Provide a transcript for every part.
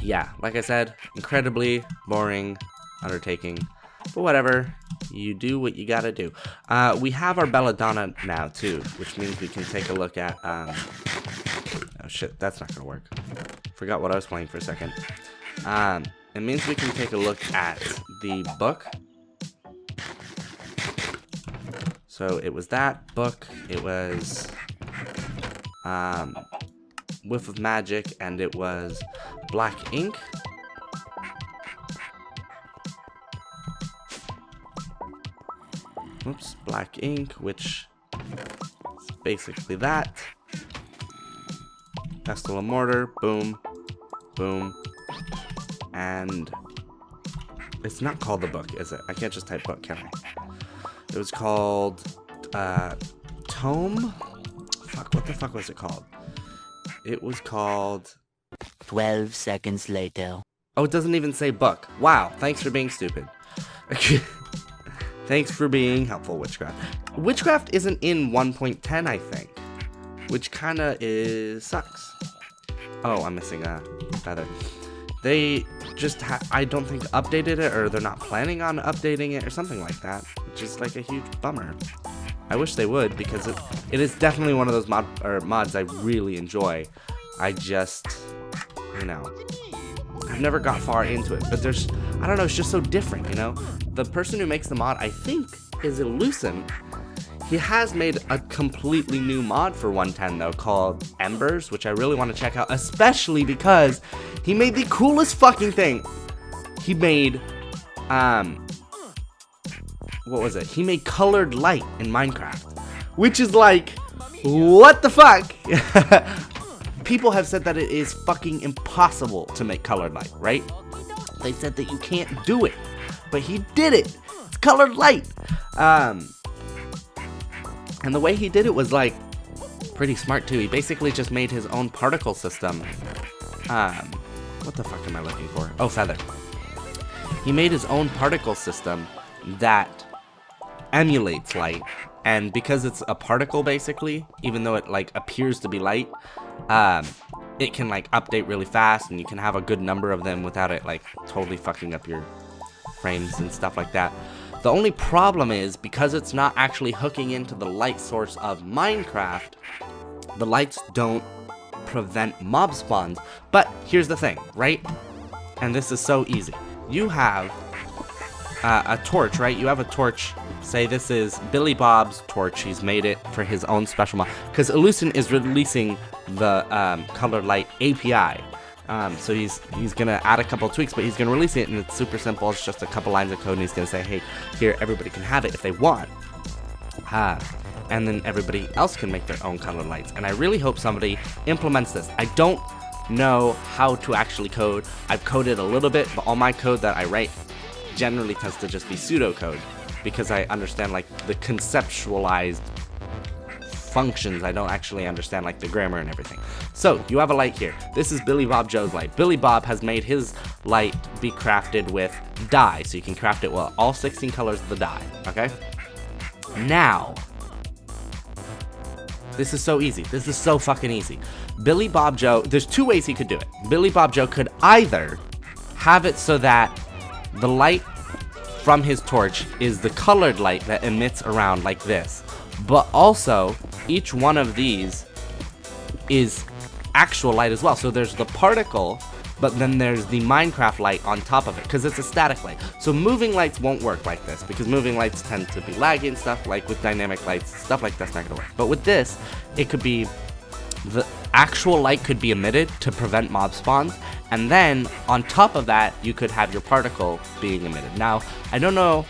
yeah, like I said, incredibly boring undertaking. But whatever, you do what you gotta do. We have our belladonna now too, which means we can take a look at, oh shit, that's not gonna work. Forgot what I was playing for a second. It means we can take a look at the book. So it was that book, it was, Whiff of Magic, and it was Black Ink. Oops, Black Ink, which is basically that. Pestle and Mortar, boom, boom, and it's not called the book, is it? I can't just type book, can I? It was called, Tome? Fuck, what the fuck was it called? It was called... 12 seconds later. Oh, it doesn't even say book. Wow, thanks for being stupid. Thanks for being helpful, Witchcraft. Witchcraft isn't in 1.10, I think. Which kinda sucks. Oh, I'm missing a feather. They just I don't think updated it, or they're not planning on updating it, or something like that. Which is like a huge bummer. I wish they would, because it is definitely one of those mods I really enjoy. I just, you know, I've never got far into it, but there's, I don't know, it's just so different, you know? The person who makes the mod, I think, is Illusion. He has made a completely new mod for 110, though, called Embers, which I really want to check out, especially because he made the coolest fucking thing. He made, what was it? He made colored light in Minecraft, which is like, what the fuck? People have said that it is fucking impossible to make colored light, right? They said that you can't do it, but he did it. It's colored light. And the way he did it was like pretty smart too. He basically just made his own particle system. What the fuck am I looking for? Oh, feather. He made his own particle system that emulates light, and because it's a particle basically, even though it like appears to be light, it can like update really fast, and you can have a good number of them without it like totally fucking up your frames and stuff like that. The only problem is, because it's not actually hooking into the light source of Minecraft, the lights don't prevent mob spawns. But here's the thing, right? And this is so easy. You have a torch, right? You have a torch. Say this is Billy Bob's torch. He's made it for his own special mod, because Illusion is releasing the colored light API. So he's gonna add a couple tweaks, but he's gonna release it, and it's super simple. It's just a couple lines of code, and he's gonna say, hey, here, everybody can have it if they want. And then everybody else can make their own colored lights. And I really hope somebody implements this. I don't know how to actually code. I've coded a little bit, but all my code that I write generally tends to just be pseudocode, because I understand like the conceptualized functions. I don't actually understand like the grammar and everything. So you have a light here. This is Billy Bob Joe's light. Billy Bob has made his light be crafted with dye, so you can craft it with all 16 colors of the dye. Okay, now this is so easy. This is so fucking easy. Billy Bob Joe, there's two ways he could do it. Billy Bob Joe could either have it so that the light from his torch is the colored light that emits around like this, but also each one of these is actual light as well. So there's the particle, but then there's the Minecraft light on top of it, because it's a static light. So moving lights won't work like this, because moving lights tend to be laggy and stuff. Like with dynamic lights, stuff like that's not gonna work. But with this, it could be the actual light could be emitted to prevent mob spawns, and then on top of that, you could have your particle being emitted. Now, I don't know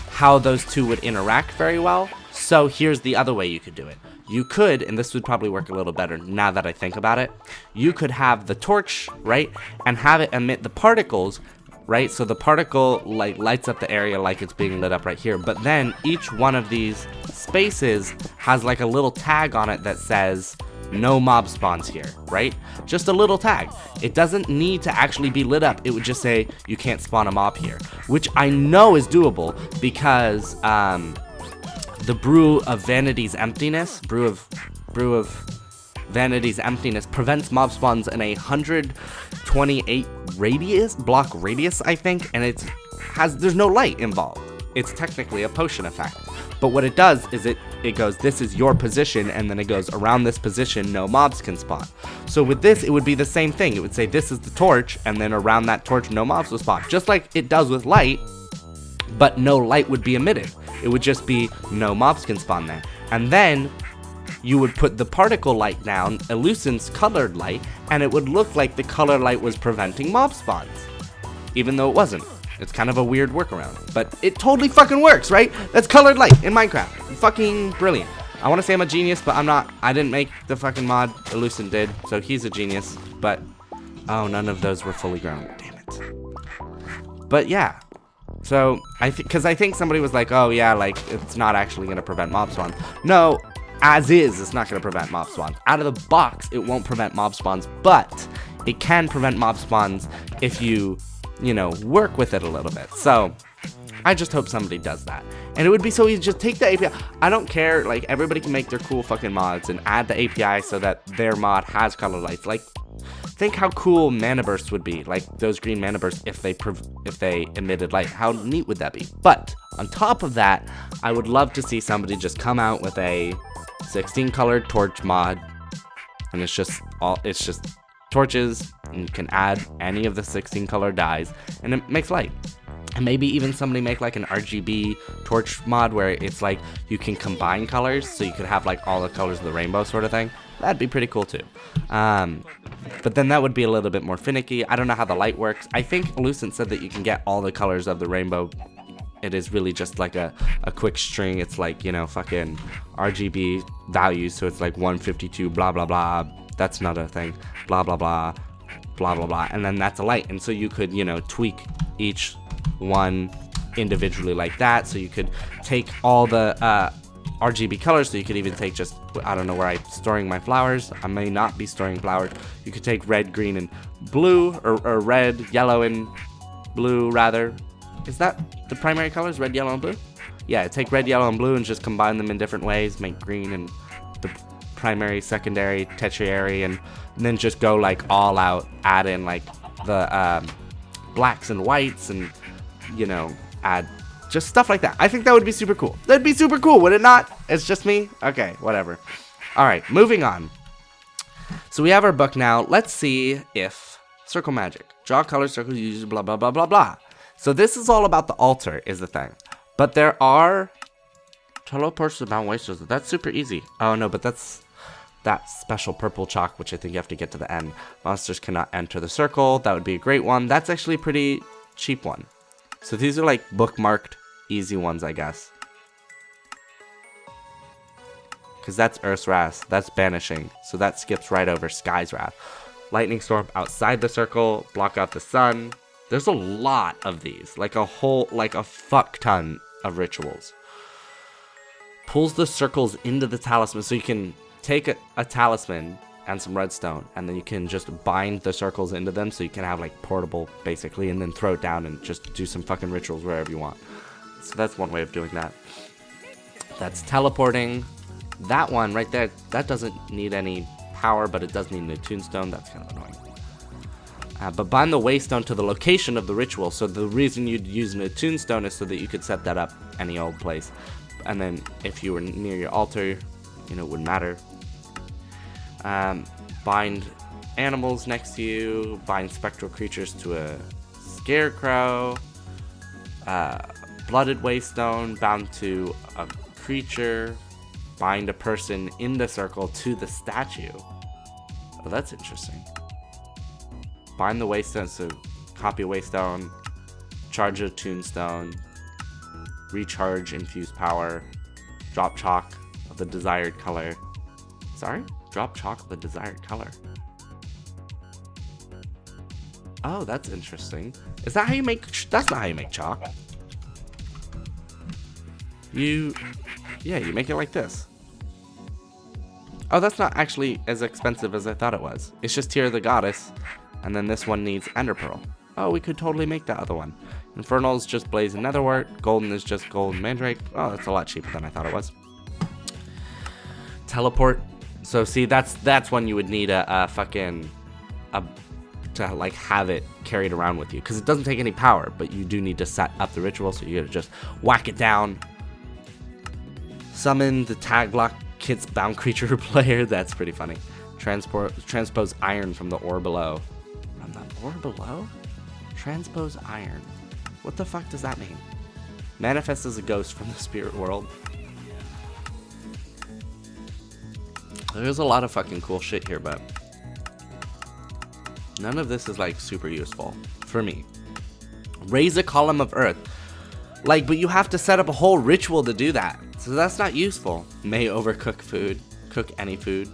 how those two would interact very well, so here's the other way you could do it. You could, and this would probably work a little better now that I think about it, you could have the torch, right, and have it emit the particles, right, so the particle like lights up the area like it's being lit up right here, but then each one of these spaces has like a little tag on it that says no mob spawns here, right? Just a little tag. It doesn't need to actually be lit up. It would just say you can't spawn a mob here, which I know is doable because the brew of Vanity's Emptiness prevents mob spawns in a 128 block radius, I think, and there's no light involved. It's technically a potion effect. But what it does is it goes, this is your position, and then it goes, around this position, no mobs can spawn. So with this, it would be the same thing. It would say, this is the torch, and then around that torch, no mobs will spawn. Just like it does with light, but no light would be emitted. It would just be, no mobs can spawn there. And then you would put the particle light down, Illusion's colored light, and it would look like the color light was preventing mob spawns. Even though it wasn't. It's kind of a weird workaround, but it totally fucking works, right? That's colored light in Minecraft. Fucking brilliant. I want to say I'm a genius, but I'm not. I didn't make the fucking mod. Illusion did, so he's a genius. But, oh, none of those were fully grown. Damn it. But yeah. So, because I think somebody was like, oh yeah, like, it's not actually going to prevent mob spawns. No, as is, it's not going to prevent mob spawns. Out of the box, it won't prevent mob spawns, but it can prevent mob spawns if you work with it a little bit. So I just hope somebody does that. And it would be so easy, just take the API. I don't care, like, everybody can make their cool fucking mods and add the API so that their mod has color lights. Like, think how cool mana bursts would be, like those green mana bursts if they emitted light. How neat would that be? But on top of that, I would love to see somebody just come out with a 16 colored torch mod, and it's just torches, and you can add any of the 16 color dyes, and it makes light. And maybe even somebody make like an RGB torch mod where it's like you can combine colors, so you could have like all the colors of the rainbow sort of thing. That'd be pretty cool too. But then that would be a little bit more finicky. I don't know how the light works. I think Lucent said that you can get all the colors of the rainbow. It is really just like a quick string. It's like, fucking RGB values, so it's like 152 blah blah blah. That's not a thing. Blah blah blah. Blah blah blah. And then that's a light. And so you could, tweak each one individually like that. So you could take all the RGB colors. So you could even take just, I don't know where I'm storing my flowers. I may not be storing flowers. You could take red, green, and blue, or red, yellow, and blue rather. Is that the primary colors? Red, yellow, and blue? Yeah, take red, yellow, and blue and just combine them in different ways. Make green and the primary, secondary, tertiary, and then just go like all out. Add in like the blacks and whites, and add just stuff like that. I think that would be super cool. That'd be super cool, would it not? It's just me? Okay, whatever. All right, moving on. So we have our book now. Let's see if circle magic. Draw color circles, use blah, blah, blah, blah, blah. So this is all about the altar is the thing. But there are teleports to Mount Wasters. That's super easy. Oh, no, but that's that special purple chalk, which I think you have to get to the end. Monsters cannot enter the circle. That would be a great one. That's actually a pretty cheap one. So these are like bookmarked easy ones, I guess. Because that's Earth's Wrath. That's Banishing. So that skips right over Sky's Wrath. Lightning Storm outside the circle. Block out the sun. There's a lot of these. Like a fuck ton of rituals. Pulls the circles into the talisman. So you can take a talisman and some redstone, and then you can just bind the circles into them, so you can have like portable basically, and then throw it down and just do some fucking rituals wherever you want. So that's one way of doing that. That's teleporting. That one right there, that doesn't need any power, but it does need a tombstone. That's kind of annoying. But bind the waystone to the location of the ritual. So the reason you'd use a tombstone is so that you could set that up any old place. And then if you were near your altar, it wouldn't matter. Bind animals next to you. Bind spectral creatures to a scarecrow. Blooded waystone bound to a creature. Bind a person in the circle to the statue. Oh, that's interesting. Bind the waystone, so copy a waystone. Charge a tombstone. Recharge infused power. Drop chalk of the desired color. Sorry? Drop chalk of the desired color. Oh, that's interesting. Is that how you make... That's not how you make chalk. You make it like this. Oh, that's not actually as expensive as I thought it was. It's just Tear of the Goddess, and then this one needs Ender Pearl. Oh, we could totally make that other one. Infernal is just Blaze and Netherwort. Golden is just Gold and Mandrake. Oh, that's a lot cheaper than I thought it was. Teleport. So see, that's when you would need a to like have it carried around with you, because it doesn't take any power, but you do need to set up the ritual, so you gotta just whack it down. Summon the tag block kit's bound creature player. That's pretty funny. Transpose iron from the ore below. From the ore below? Transpose iron. What the fuck does that mean? Manifest as a ghost from the spirit world. There's a lot of fucking cool shit here, but none of this is like super useful for me. Raise a column of earth. Like, but you have to set up a whole ritual to do that. So that's not useful. May overcook food. Cook any food.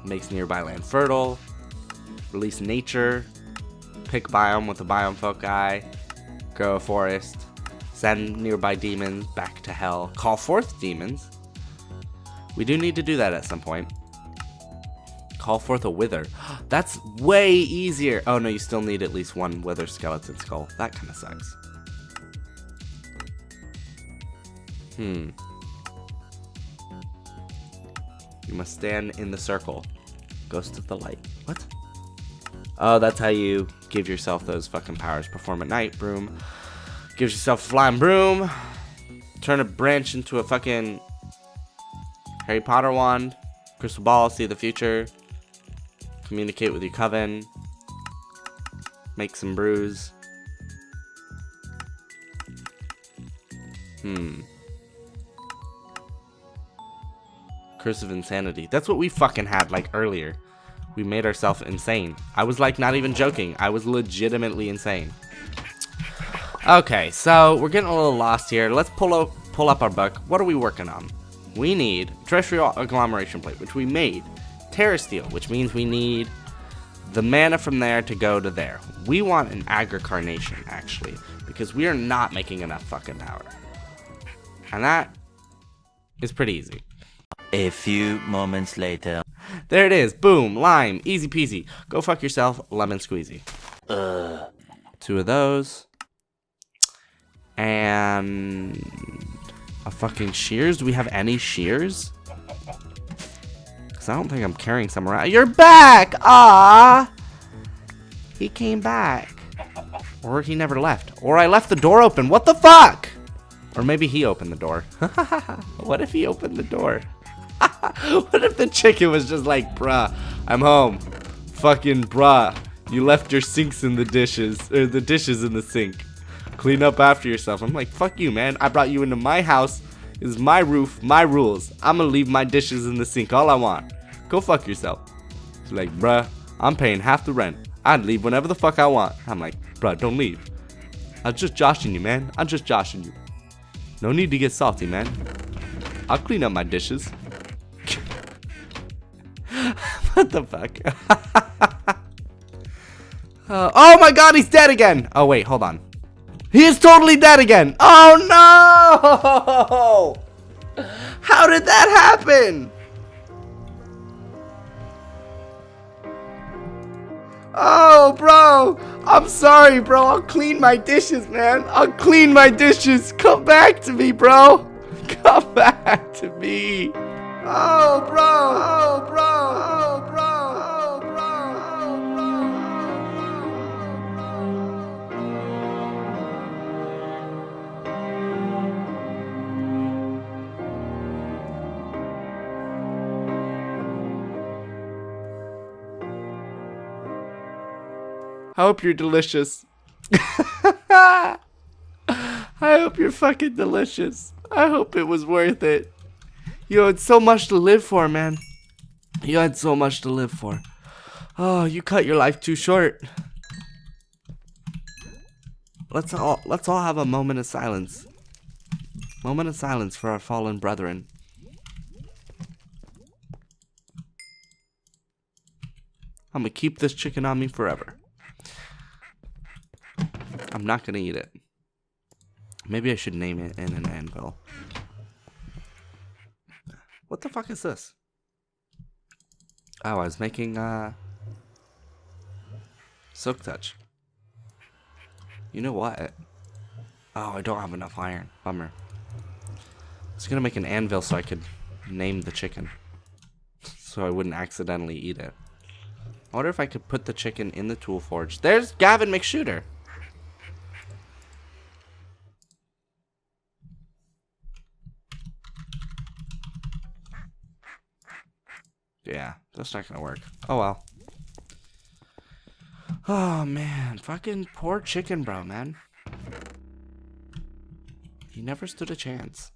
Makes nearby land fertile. Release nature. Pick biome with a biome foci. Grow a forest. Send nearby demons back to hell. Call forth demons. We do need to do that at some point. Call forth a wither. That's way easier. Oh no, you still need at least one wither skeleton skull. That kind of sucks. You must stand in the circle. Ghost of the light. What? Oh, that's how you give yourself those fucking powers. Perform at night. Broom. Gives yourself a flying broom. Turn a branch into a fucking Harry Potter wand. Crystal ball. See the future. Communicate with your coven. Make some brews. Curse of insanity. That's what we fucking had like earlier. We made ourselves insane. I was like not even joking. I was legitimately insane. Okay, so we're getting a little lost here. Let's pull up our book. What are we working on? We need terrestrial agglomeration plate, which we made. Terra steel, which means we need the mana from there to go to there. We want an agricarnation, actually, because we are not making enough fucking power. And that is pretty easy. A few moments later. There it is. Boom. Lime. Easy peasy. Go fuck yourself. Lemon squeezy. 2 of those. And a fucking shears. Do we have any shears? Because I don't think I'm carrying some around. You're back! Ah! He came back. Or he never left. Or I left the door open. What the fuck? Or maybe he opened the door. What if he opened the door? What if the chicken was just like, bruh, I'm home. Fucking bruh, you left your sinks in the dishes, or the dishes in the sink. Clean up after yourself. I'm like, fuck you, man. I brought you into my house. It's my roof, my rules. I'm gonna leave my dishes in the sink all I want. Go fuck yourself. She's like, bruh, I'm paying half the rent. I'd leave whenever the fuck I want. I'm like, bruh, don't leave. I'm just joshing you, man. I'm just joshing you. No need to get salty, man. I'll clean up my dishes. What the fuck? Oh my god, he's dead again. Oh wait, hold on. He is totally dead again. Oh no! How did that happen? Oh, bro. I'm sorry, bro. I'll clean my dishes, man. I'll clean my dishes. Come back to me, bro. Come back to me. Oh, bro. Oh, bro. Oh, bro. Oh, bro. I hope you're delicious. I hope you're fucking delicious. I hope it was worth it. You had so much to live for, man. You had so much to live for. Oh, you cut your life too short. Let's all have a moment of silence. Moment of silence for our fallen brethren. I'm gonna keep this chicken on me forever. I'm not gonna eat it. Maybe I should name it in an anvil. What the fuck is this? Oh, I was making silk touch. You know what? Oh, I don't have enough iron. Bummer. I was gonna make an anvil so I could name the chicken. So I wouldn't accidentally eat it. I wonder if I could put the chicken in the tool forge. There's Gavin McShooter. Yeah, that's not gonna work. Oh well. Oh man, fucking poor chicken bro, man. He never stood a chance.